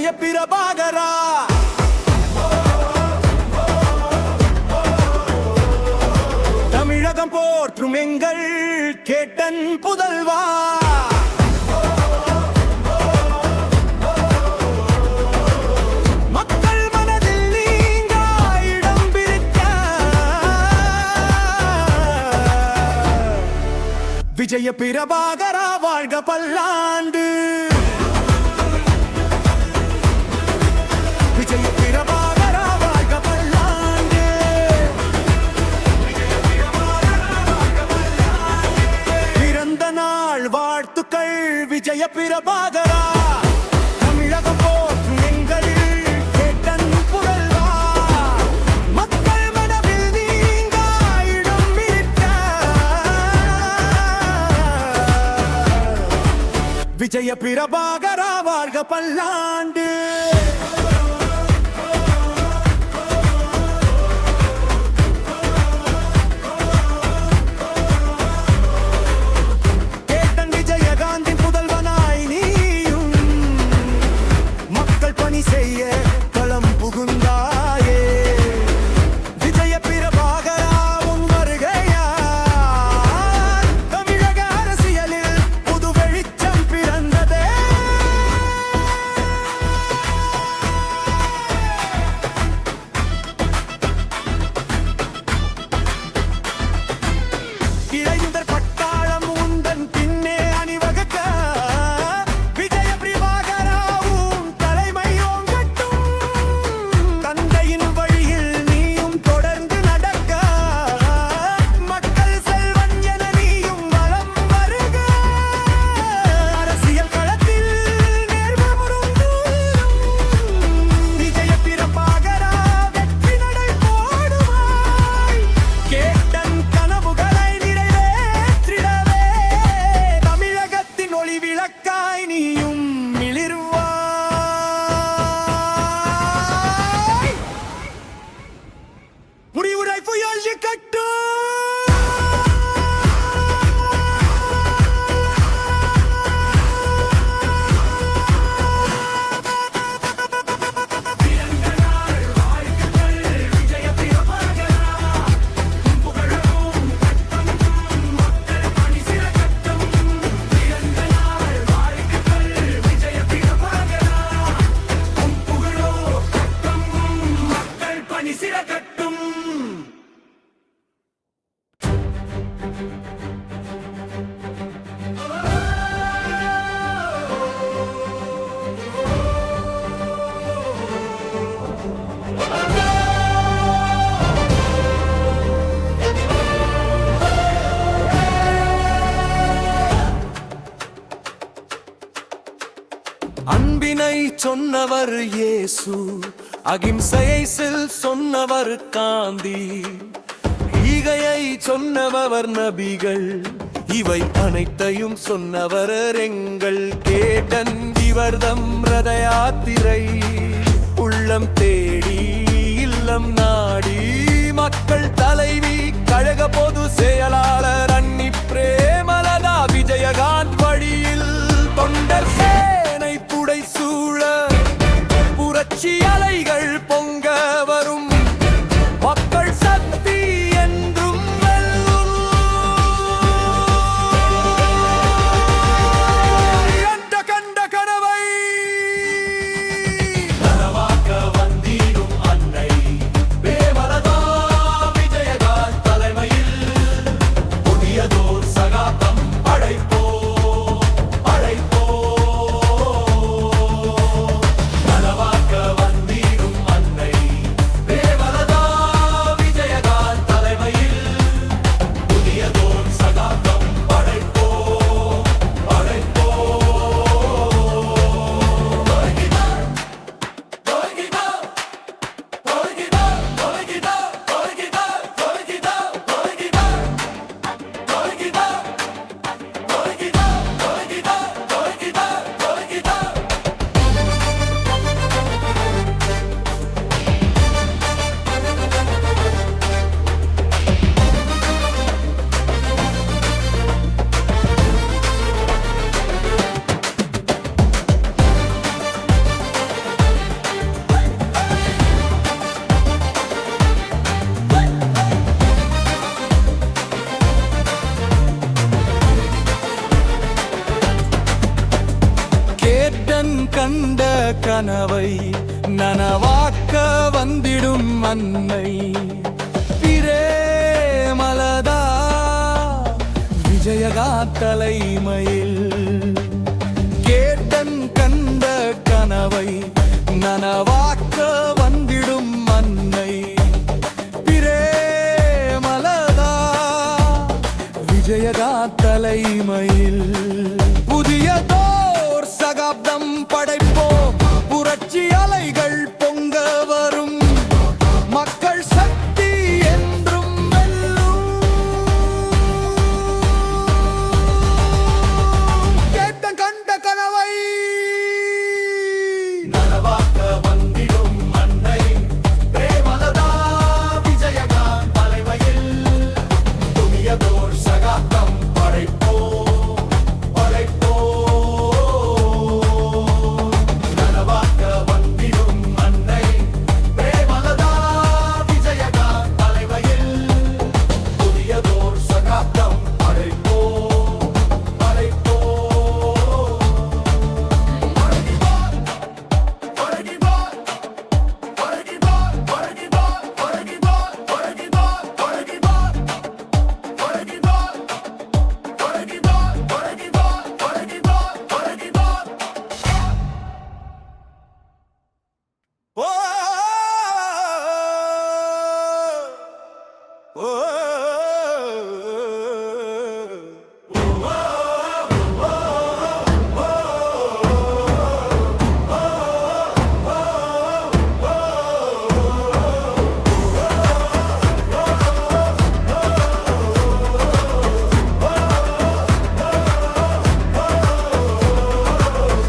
விஜய பிரபாகரா தமிழகம் போற்றும் எங்கள் கேட்டன் புதல்வா மக்கள் மனதில் நீங்க இடம் பிடிக்க விஜய பிரபாகரா வாழ்க பல்லாண்டு. விஜய பிரபாகரா வாழ்க பல்லாண்டு. பிறந்த நாள் வாழ்த்துக்கள் விஜய பிரபாகரா தமிழகம் போற்றும் எங்கள் கேட்டன் புதல்வா மக்கள் மனதில் நீங்க இடம் பிடிக்க விஜய பிரபாகரா வாழ்க பல்லாண்டு. அன்பினை சொன்னவர் இயேசு, அகிம்சையை சொன்னவர் காந்தி, ஈகையை சொன்னவர் நபிகள், இவை அனைத்தையும் சொன்னவர் எங்கள் கேட்டன். இவர்தம் ரத யாத்திரை உள்ளம் தேடி இல்லம் நாடி மக்கள் தலைவி கழக பொது செயலாளர் அன்னி பிரேமலதா விஜயகாந்த் வழியில் தொண்டர் சேனை புடை சூழ புரட்சி அலைகள் பொங்க வரும் மக்கள் சக்தி என்றும் வெல்லும் என்ற கண்ட கனவை நனவாக்க வந்திடும் அன்னை பிரேமலதா விஜயகாந்த் தலைமையில் புதியதோர் சகாப்தம் அழைப்போ நனவாக்க வந்திடும் அன்னை கனவை நனவாக்க வந்திடும் அன்னை பிரேமலதா விஜயகா தலைமையில் கேட்டன் கண்ட கனவை நனவாக்க வந்திடும் அன்னை பிரேமலதா விஜயகா தலைமையில் புதியதோர் சகாப்தம் படைப்போம் புரட்சி அலைகள் பொங்க வரும் மக்கள் சக்தி என்றும் வெல்லும் கேட்ட கண்ட கனவை நனவாக்க வந்திடும் அன்னை பிரேமலதா விஜயகா தலைமையில் புதியதோர் சகாப்தம் படைப்போம் நனவாக்க வந்திடும் அன்னை பிரேமலதா விஜயகா தலைமையில் புதியதோர் சகாப்தம் படைப்போம் ஓ ஓ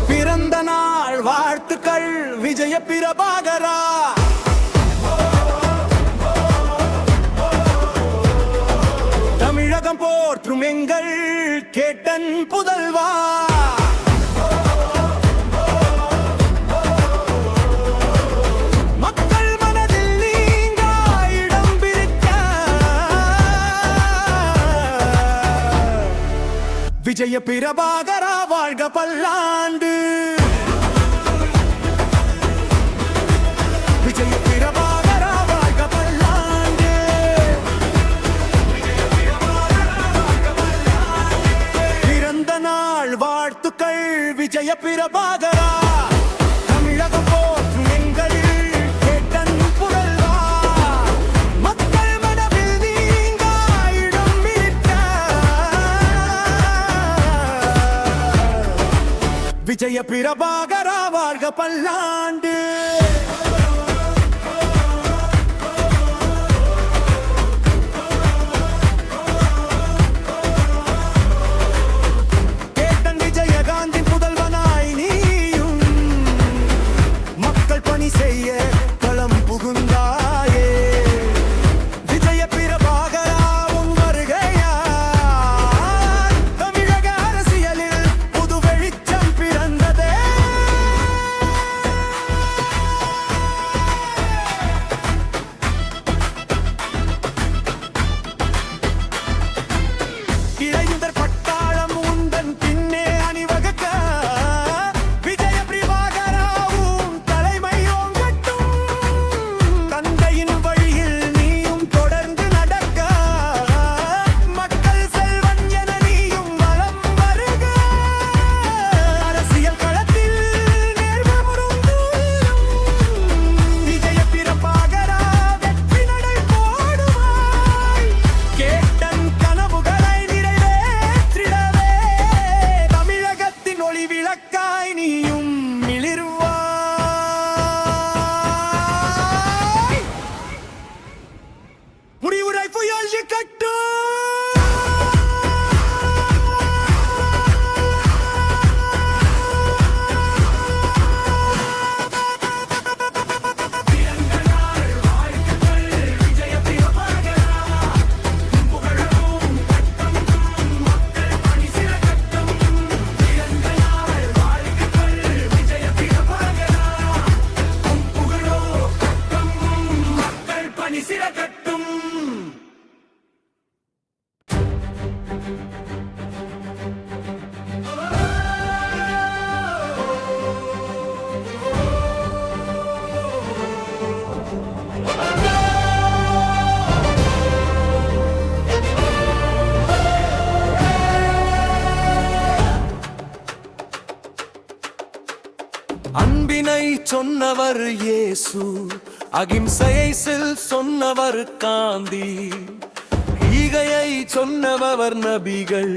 பிறந்த நாள் வாழ்த்துக்கள் விஜய பிரபாகரா தமிழகம் போற்றும் எங்கள் கேட்டன் புதல்வா மக்கள் மனதில் நீங்கா இடம் பிடிக்க விஜய பிரபாகரா வாழ்க பல்லாண்டு விஜய பிரபாகரா வாழ்க பல்லாண்டு பிறந்த நாள் வாழ்த்துக்கள் விஜய பிரபாகரா தமிழகம் போற்றும் எங்கள் கேட்டன் புதல்வா மக்கள் மனதில் நீங்கா இடம் பிடிக்க விஜய பிரபாகரா வாழ்க பல்லாண்டு கேட்டன் விஜயகாந்தி புதல்வனாய் நீயும் மக்கள் பணி செய்ய களம் புகுந்தாயே விஜய பிரபாகரா உன் வருகையால் தமிழக அரசியலில் புது வெளிச்சம் பிறந்ததே சொன்னவர் இயேசு, அகிம்சையை சொன்னவர் காந்தி, ஈகையை சொன்னவர் நபிகள்,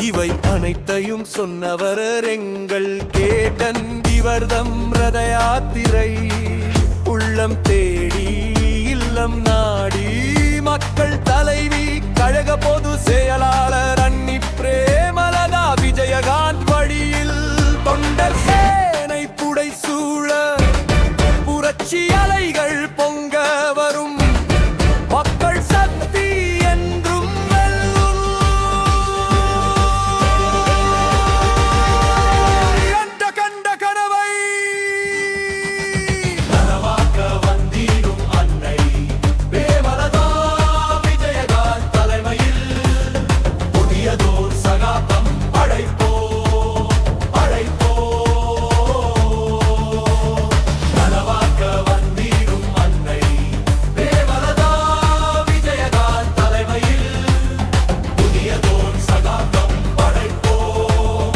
இவை அனைத்தையும் சொன்னவர் எங்கள் கேட்டன். இவர்தம் ரத யாத்திரை உள்ளம் தேடி இல்லம் நாடி, மக்கள் தலைவி கழக பொது செயலாளர் அன்னி பிரேமலதா விஜயகாந்த் வழியில் தொண்டர் சேனை புடை சூழ புரட்சி அலைகள் பொங்க வரும், மக்கள் சக்தி என்றும் வெல்லும். கண்ட கனவை நனவாக்க வந்திடும் அன்னை பிரேமலதா விஜயகாந்த் தலைமையில் புதியதோர் சகாப்தம் படைப்போம் நனவாக்க வந்திடும் அன்னை பிரேமலதா விஜயகாந்த் தலைமையில் புதியதோர் சகாப்தம் படைப்போம்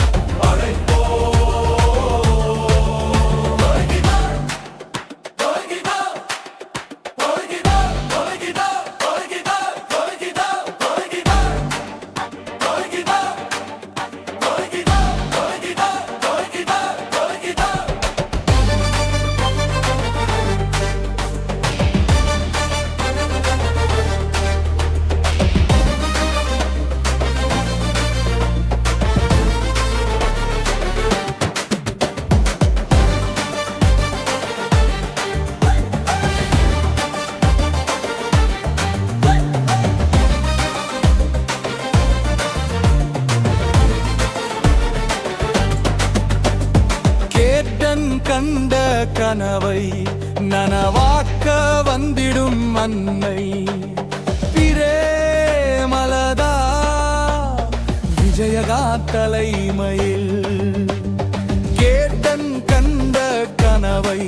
கேட்டன் கண்ட கனவை நனவாக்க வந்திடும் அன்னை பிரேமலதா விஜயகாந்த் தலைமையில். கேட்டன் கண்ட கனவை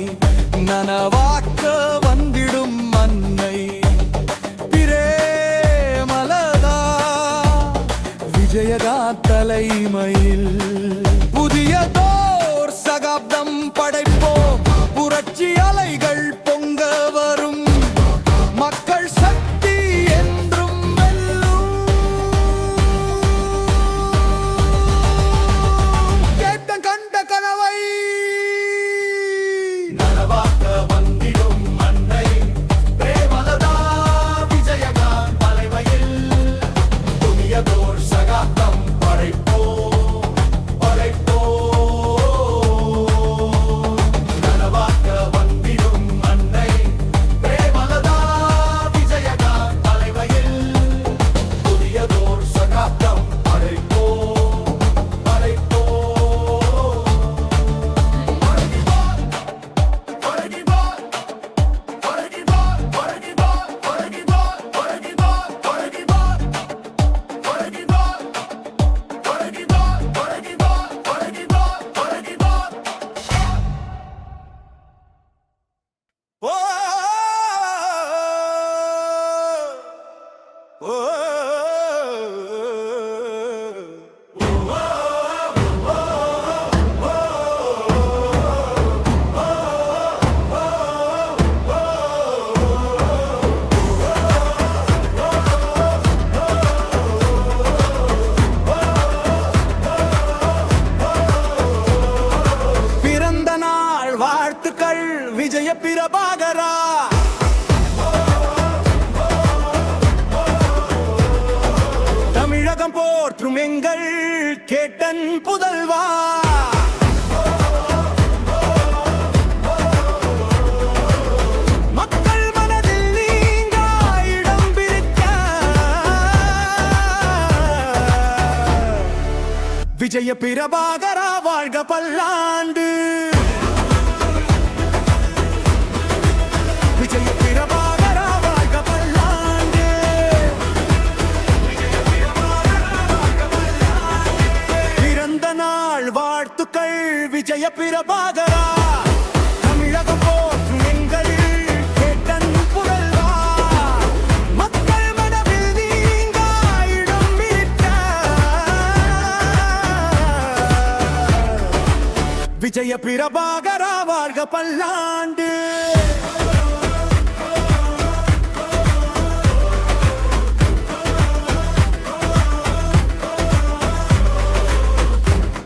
நனவாக்க வந்திடும் அன்னை பிரேமலதா விஜயகாந்த் தலைமையில். புதியதோர் சகாப்தம் படைப்போம், புரட்சி அலைகள் பொங்க வரும், மக்கள் சக்தி என்றும் வெல்லும். கேட்க கண்ட கனவை நனவாக்க வந்திடும் அன்னை பிரேமலதா விஜயகாந்த் தலைமையில் புதியதோர் சகாப்தம் படைப்போம் நனவாக்க வந்திடும் அன்னை பிரேமலதா விஜயகாந்த் தலைமையில் புதியதோர் சகாப்தம் படைப்போம் ஓ ஓ பிறந்த நாள் வாழ்த்துக்கள் விஜய பிரபாகரா. தமிழகம் போற்றும் எங்கள் கேட்டன் புதல்வா. மக்கள் மனதில் நீங்கா இடம் பிடிக்க விஜய பிரபாகரா வாழ்க பல்லாண்டு. விஜய பிரபாகரா வாழ்க பல்லாண்டு. பிறந்த நாள் வாழ்த்துக்கள் விஜய பிரபாகரா. தமிழகம் போற்றும் எங்கள் கேட்டன் புதல்வா. மக்கள் மனதில் நீங்கா இடம் பிடிக்க விஜய பிரபாகரா வாழ்க பல்லாண்டு.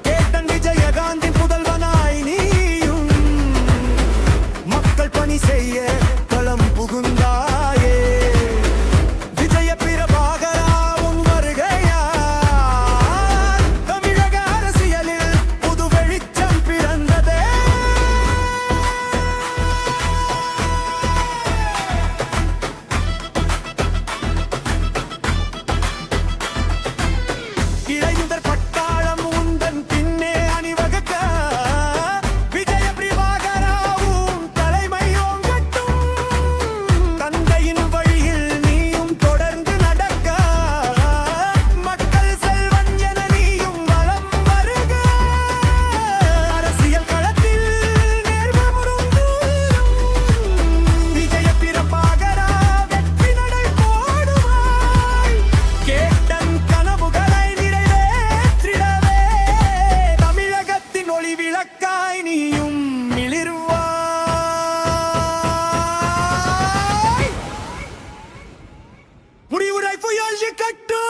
கேப்டன் விஜயகாந்தி புதல்வனாய் நீயும் மக்கள் பணி செய்ய களம் புகுந்தாயே. விஜய பிரபாகரா உன் வருகையால் தமிழக அரசியலில் புது வெளிச்சம் பிறந்ததே. இளைஞர் பட்டாளம் உந்தன் பின்னே அணிவகுக்க விஜய பிரபாகராவும் தலைமை ஓங்கட்டும். தந்தையின் வழியில் நீயும் தொடர்ந்து நடக்க மக்கள் செல்வன் என நீயும் வலம் வருக. அரசியல் களத்தில் நேர்வரும் விஜய பிரபாகரா வெற்றி நடை போடுவாய். கேப்டன் கனவுகளை நிறைவேற்றிடவே தமிழகத்தின் ஒளி விளக்காய் நீயும் மிளிர்வாய். முடிவுரை புயல் கட்டு.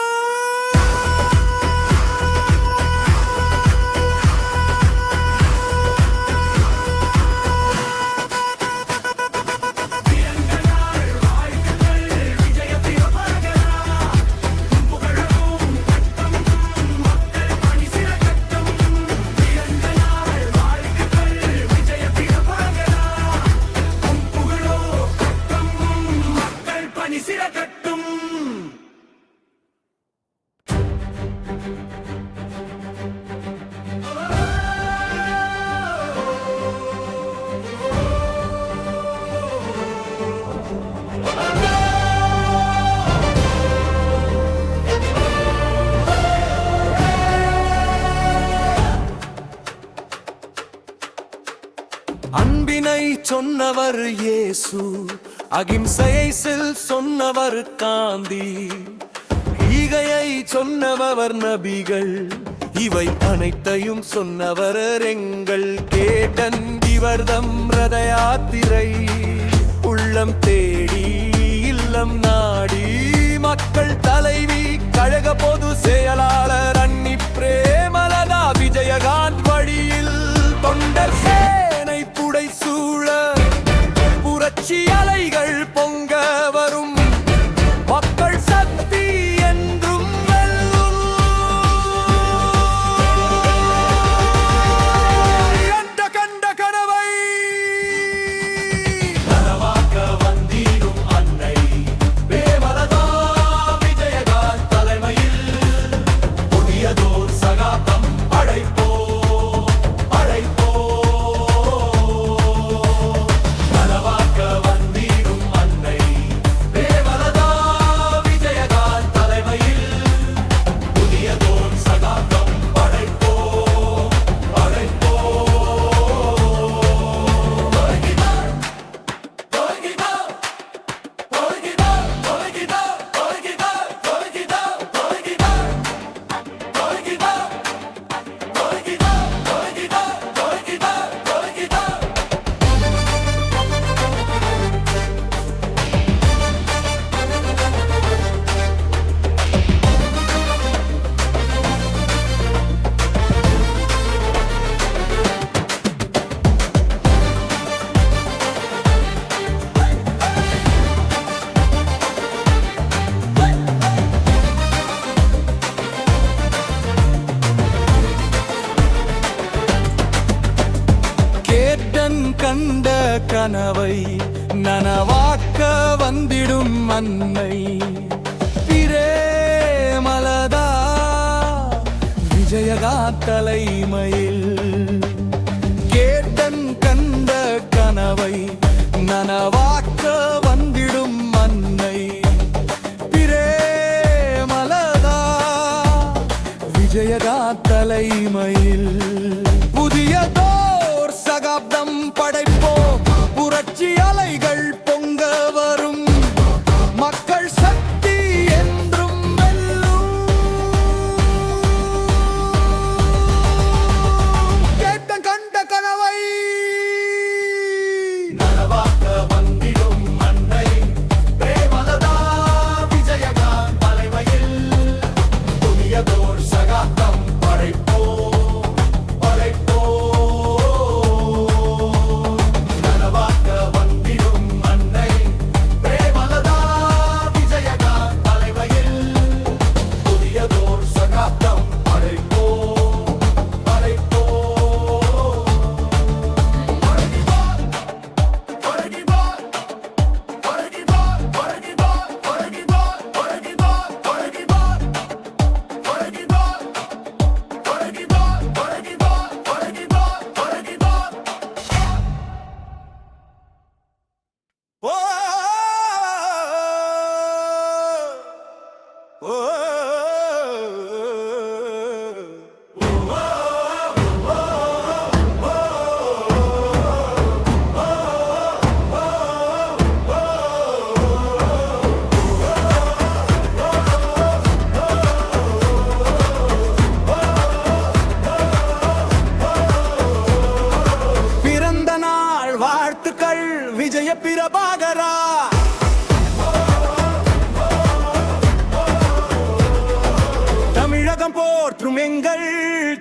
அன்பினை சொன்னவர் இயேசு, அகிம்சையை சொன்னவர் காந்தி, ஈகையை சொன்னவர் நபிகள், இவை அனைத்தையும் சொன்னவர் எங்கள் கேப்டன். இவர்தம் ரத யாத்திரை உள்ளம் தேடி இல்லம் நாடி மக்கள் தலைவி கழக பொது செயலாளர் அன்னி பிரேமலதா விஜயகாந்த் வழியில் தொண்டர் சேனை புடை சூழ புரட்சி அலைகள் பொங்க வரும் மக்கள் சக்தி என்றும் வெல்லும். கண்ட கனவை நனவாக்க வந்திடும் அன்னை பிரேமலதா விஜயகாந்த் தலைமையில் புதியதோர் சகாப்தம் அழைப்போ அழைப்போ. நனவாக்க வந்திடும் அன்னை பிரேமலதா விஜயகாந்த் தலைமையில் புதியதோர் சகாப்தம் அழைப்போ அழைப்போ. கேப்டன் கண்ட கனவை நனவாக்க வந்திடும் அன்னை பிரேமலதா விஜயகாந்த் தலைமையில். கேப்டன் கண்ட கனவை நனவாக்க வந்திடும் அன்னை பிரேமலதா விஜயகாந்த் தலைமையில். புதியதோர் சகாப்தம் படைப்போம், புரட்சி அலைகள் பொங்க வரும், மக்கள் சக்தி என்றும் வெல்லும். கேப்டன் கண்ட கனவு விஜய பிரபாகரா தமிழகம் போற்றும் எங்கள்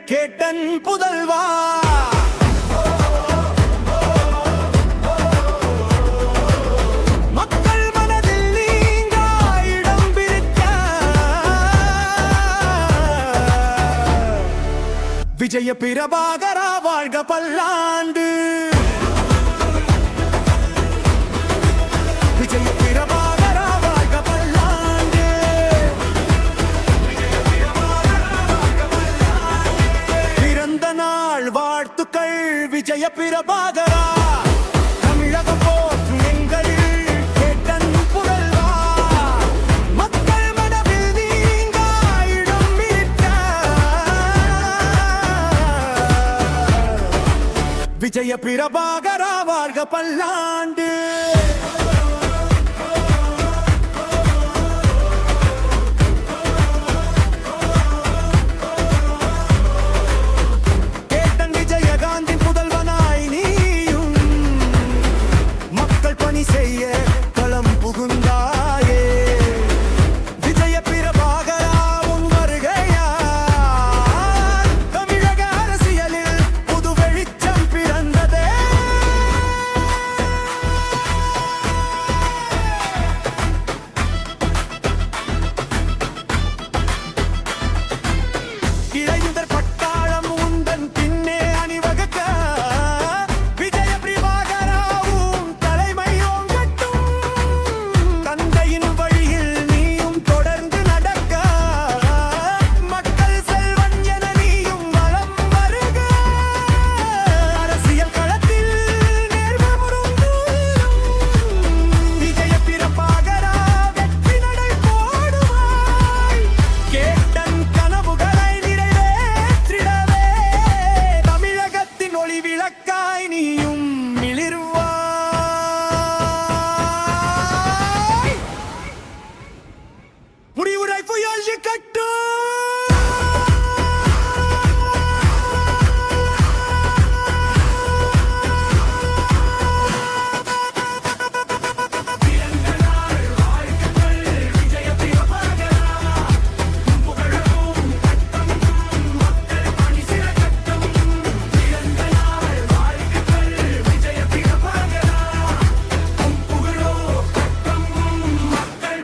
கேட்டன் புதல்வா மக்கள் மனதில் நீங்க இடம் பிடித்த விஜய பிரபாகரா வாழ்க பல்லாண்டு விஜய பிரபாகரா வாழ்க பல்லாண்டு பிறந்த நாள் வாழ்த்துக்கள் விஜய பிரபாகரா தமிழகம் போற்றும் எங்கள் கேட்டன் புதல்வா மக்கள் மனதில் நீங்க இடம் பிடித்த விஜய பிரபாகரா வாழ்க பல்லாண்டு கேட்டன் விஜயகாந்தின் புதல்வனாய் நீயும் மக்கள் பணி செய்ய களம் புகுந்தாயே விஜய பிரபாகரா உன் வருகையால் தமிழக அரசியலில் புது வெளிச்சம் பிறந்ததே இளைஞர் பட்டாளம் உந்தன் பின்னே அணிவகுக்க விஜய பிரபாகராவும் தலைமை ஓங்கட்டும் தந்தையின் வழியில் நீயும் தொடர்ந்து நடக்க மக்கள் செல்வன் என நீயும் வலம் வருக அரசியல் களத்தில் நேர்மை முருங்கும் விஜய பிரபாகரா வெற்றி நடை போடுவாய் கேட்டன் கனவுகளை நிறைவேற்றிடவே தமிழகத்தின் ஒளி விளக்காய் நீயும் மிளிர்வாய் முடிவுரை புயல் கட்டும்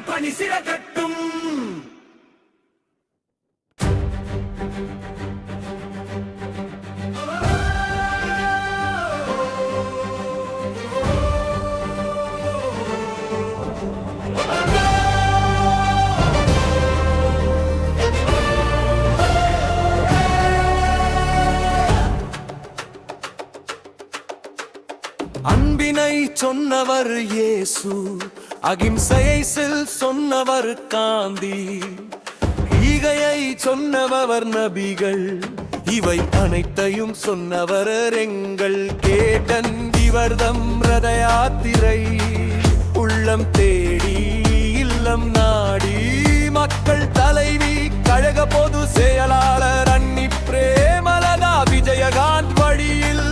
பணி சிறகட்டும் அன்பினை சொன்னவர் இயேசு அகிம்சையை சொன்னவர் காந்தி ஈகையை சொன்னவர் நபிகள் இவை அனைத்தையும் சொன்னவர் எங்கள் கேட்டன் இவர்தம் ரத யாத்திரை உள்ளம் தேடி இல்லம் நாடி மக்கள் தலைவி கழக பொது செயலாளர் அன்னி பிரேமலதா விஜயகாந்த் வழியில்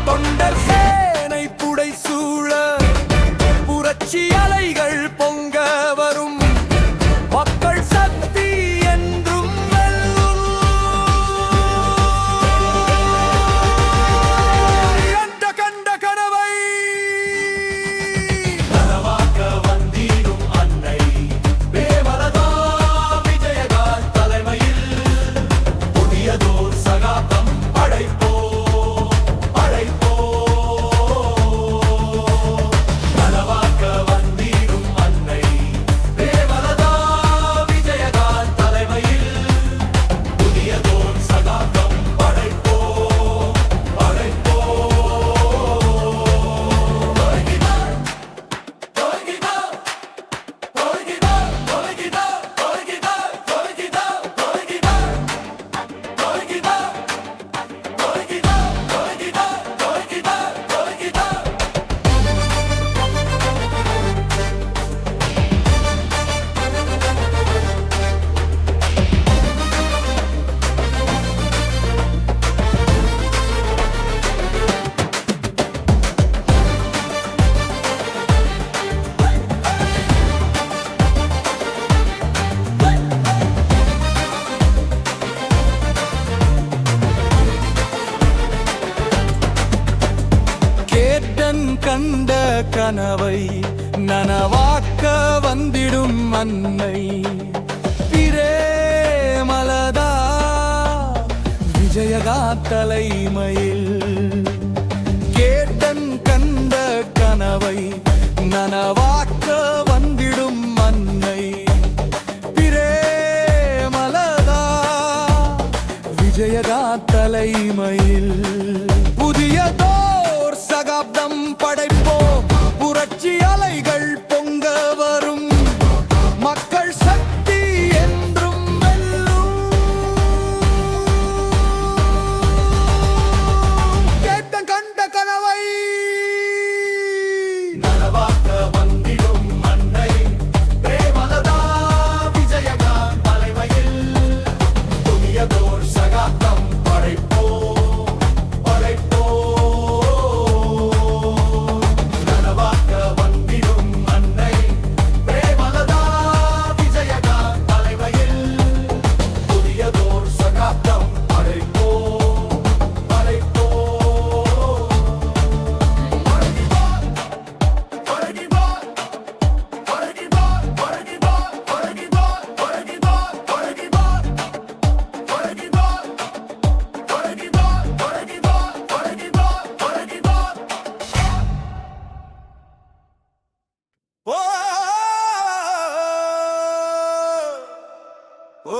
தொண்டர் சேனை புடை சூழ புரட்சி அலைகள் பொங்க வரும் மக்கள் சக்தி என்றும் வெல்லும் கண்ட கனவை நனவாக்க வந்திடும் அன்னை பிரேமலதா விஜயகாந்த் தலைமையில் புதியதோர் சகா கண்ட கனவை நனவாக்க வந்திடும் அன்னை பிரேமலதா விஜயகா தலைமையில் கேட்டன் கண்ட கனவை நனவாக்க வந்திடும் அன்னை பிரேமலதா விஜயகா தலைமையில் புதியதோர் சகாப்தம் படைப்போம் புரட்சி அலைகள் பொங்க வரும் மக்கள் சக்தி என்றும் வெல்லும் கேட்ட கண்ட கனவை நனவாக்க வந்திடும் அன்னை பிரேமலதா விஜயகா தலைமையில் புதியதோர் சகாப்தம் படைப்போம் நனவாக்க வந்திடும் அன்னை பிரேமலதா விஜயகா தலைமையில் புதியதோர் சகாப்தம் படைப்போம் ஓ ஓ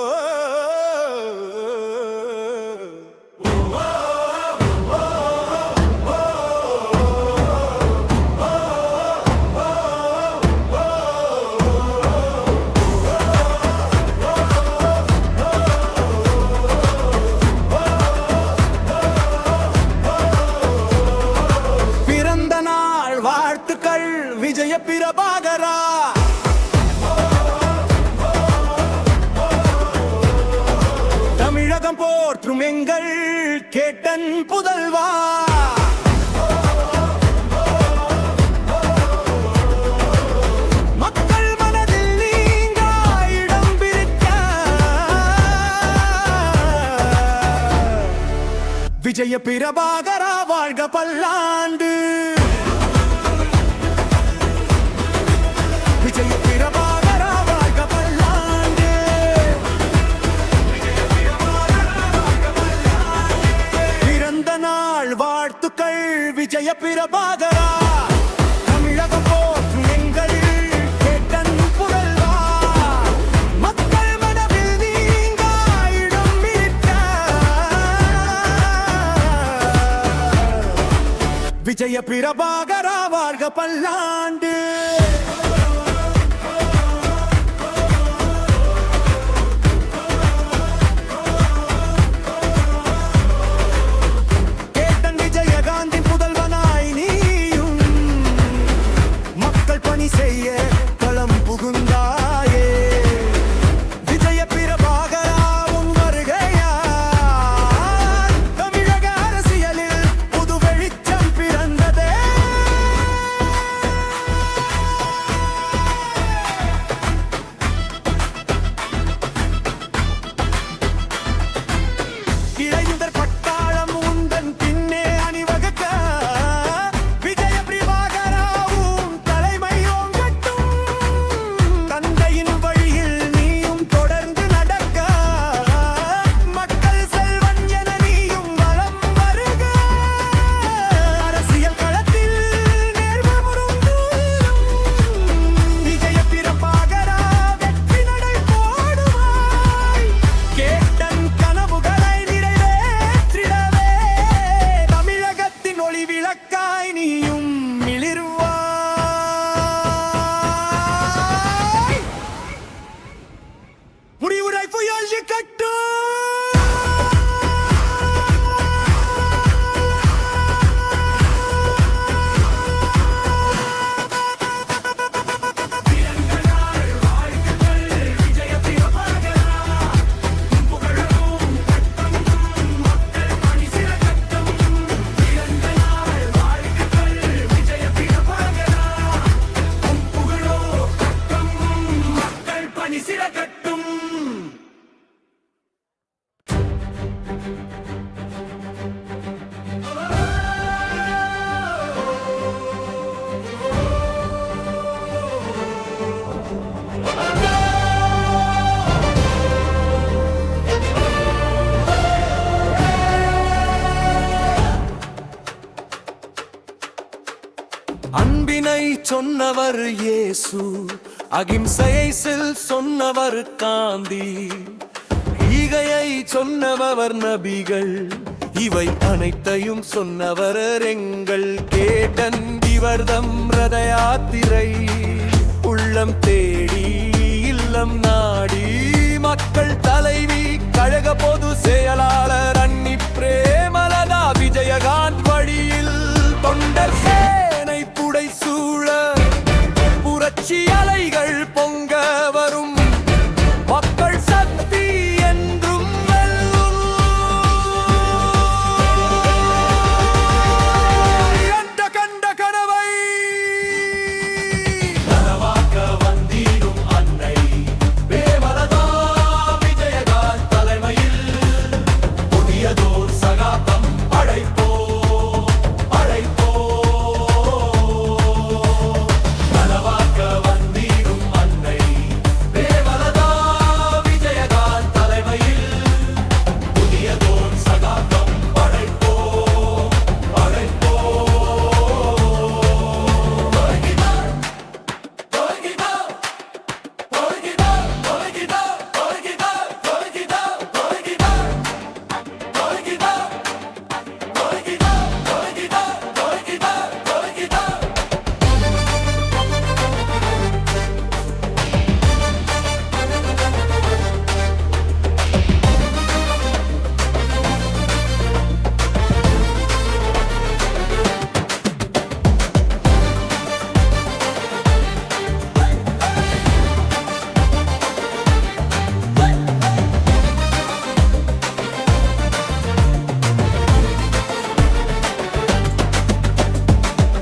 பிறந்த நாள் வாழ்த்துக்கள் விஜய பிரபாகரா தமிழகம் போற்றும் எங்கள் கேட்டன் புதல்வா மக்கள் மனதில் நீங்கா இடம் பிடிக்க விஜய பிரபாகரா வாழ்க பல்லாண்டு விஜய பிரபாகரா வாழ்க பல்லாண்டு பிறந்த நாள் வாழ்த்துக்கள் விஜய பிரபாகரா தமிழகம் போற்றும் எங்கள் கேட்டன் புதல்வா மக்கள் மனதில் நீங்கா இடம் பிடிக்க விஜய பிரபாகரா வாழ்க பல்லாண்டு கேட்டன் விஜயகாந்தி புதல்வனாய் நீயும் மக்கள் பணி செய்ய களம் புகுந்தாயே விஜய பிரபாகரா உன் வருகையால் தமிழக அரசியலில் புது வெளிச்சம் பிறந்ததே சொன்னவர் இயேசு, அகிம்சையை சொன்னவர் காந்தி, ஈகையை சொன்னவர் நபிகள், இவை அனைத்தையும் சொன்னவர் எங்கள் கேட்டன். இவர்தம் ரத யாத்திரை உள்ளம் தேடி இல்லம் நாடி, மக்கள் தலைவி கழக பொது செயலாளர் அன்னி பிரேமலதா விஜயகாந்த் வழியில் தொண்டர் சேனை புடை சூழ புரட்சி அலைகள் பொங்க வரும், மக்கள் சக்தி என்றும் வெல்லும் என்ற கண்ட கனவை நனவாக்க வந்திடும் அன்னை பிரேமலதா விஜயகாந்த் தலைமையில் புதியதோர் சகாப்தம் படைப்போம் நனவாக்க வந்திடும் அன்னை பிரேமலதா விஜயகாந்த் தலைமையில் புதியதோர் சகாப்தம் படைப்போம்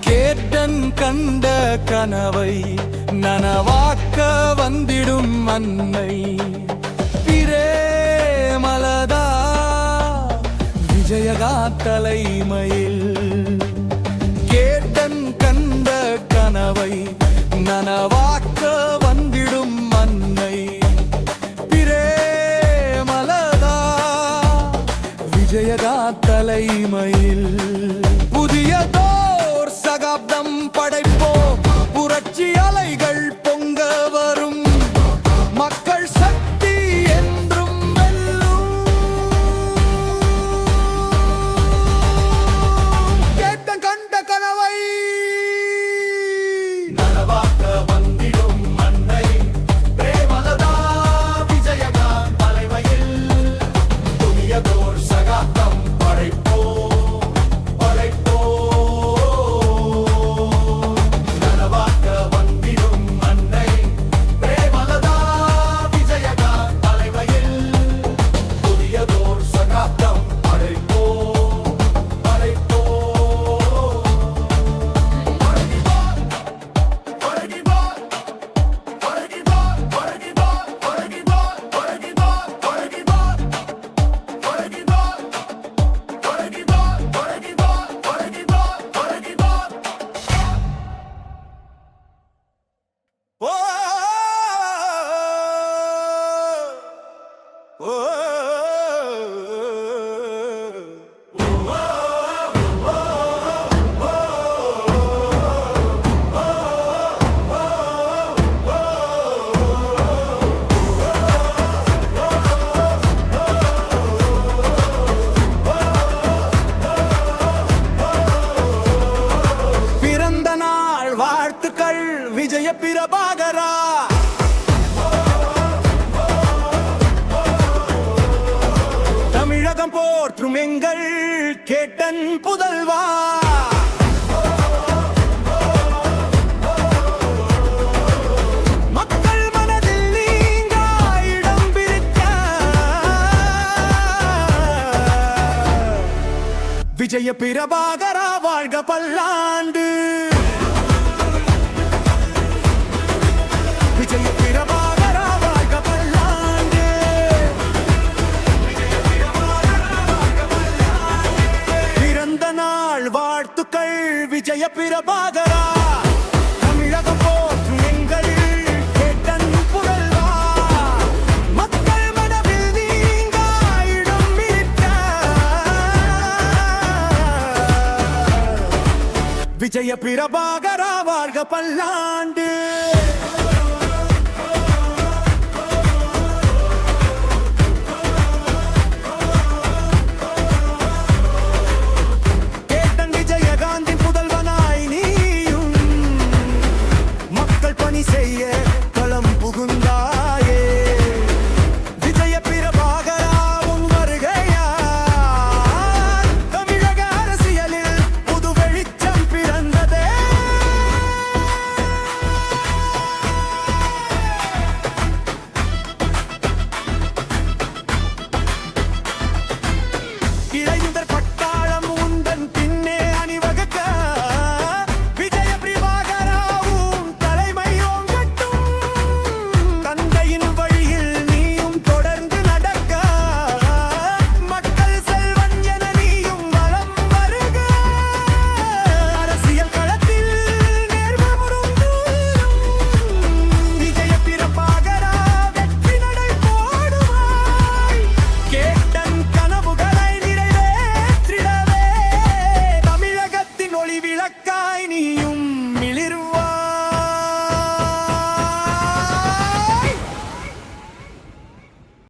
கேட்டன் கண்ட கனவை நனவாக்க வந்திடும் அன்னை பிரேமலதா விஜயகாந்த் தலைமையில். கேட்டன் கண்ட கனவை நனவாக்க வந்திடும் அன்னை பிரேமலதா விஜயகாந்த் தலைமையில். புதியதோர் சகாப்தம் படைப்போம், புரட்சி அலைகள் பொங்க வரும், மக்கள் சக்தி என்றும் வெல்லும். கேட்க கண்ட கனவை நனவாக்க வந்திடும் அன்னை பிரேமலதா விஜயகாந்த் தலைமையில் புதியதோர் சகாப்தம் படைப்போம் நனவாக்க வந்திடும் அன்னை பிரேமலதா விஜயகாந்த் தலைமையில் புதியதோர் சகாப்தம் படைப்போம் ஓ ஓ பிறந்த நாள் வாழ்த்துக்கள் விஜய பிரபாகரா. தமிழகம் போற்றும் எங்கள் கேட்டன் புதல்வா. மக்கள் மனதில் நீங்கா இடம் பிடித்த விஜய பிரபாகரா வாழ்க பல்லாண்டு. விஜய பிரபாகரா வாழ்க பல்லாண்டு. பிறந்த நாள் வாழ்த்துக்கள் விஜய பிரபாகரா. தமிழகம் போற்றும் எங்கள் கேட்டன் புதல்வா. மக்கள் மனதில் நீங்கா இடம் பிடித்த விஜய பிரபாகரா வாழ்க பல்லாண்டு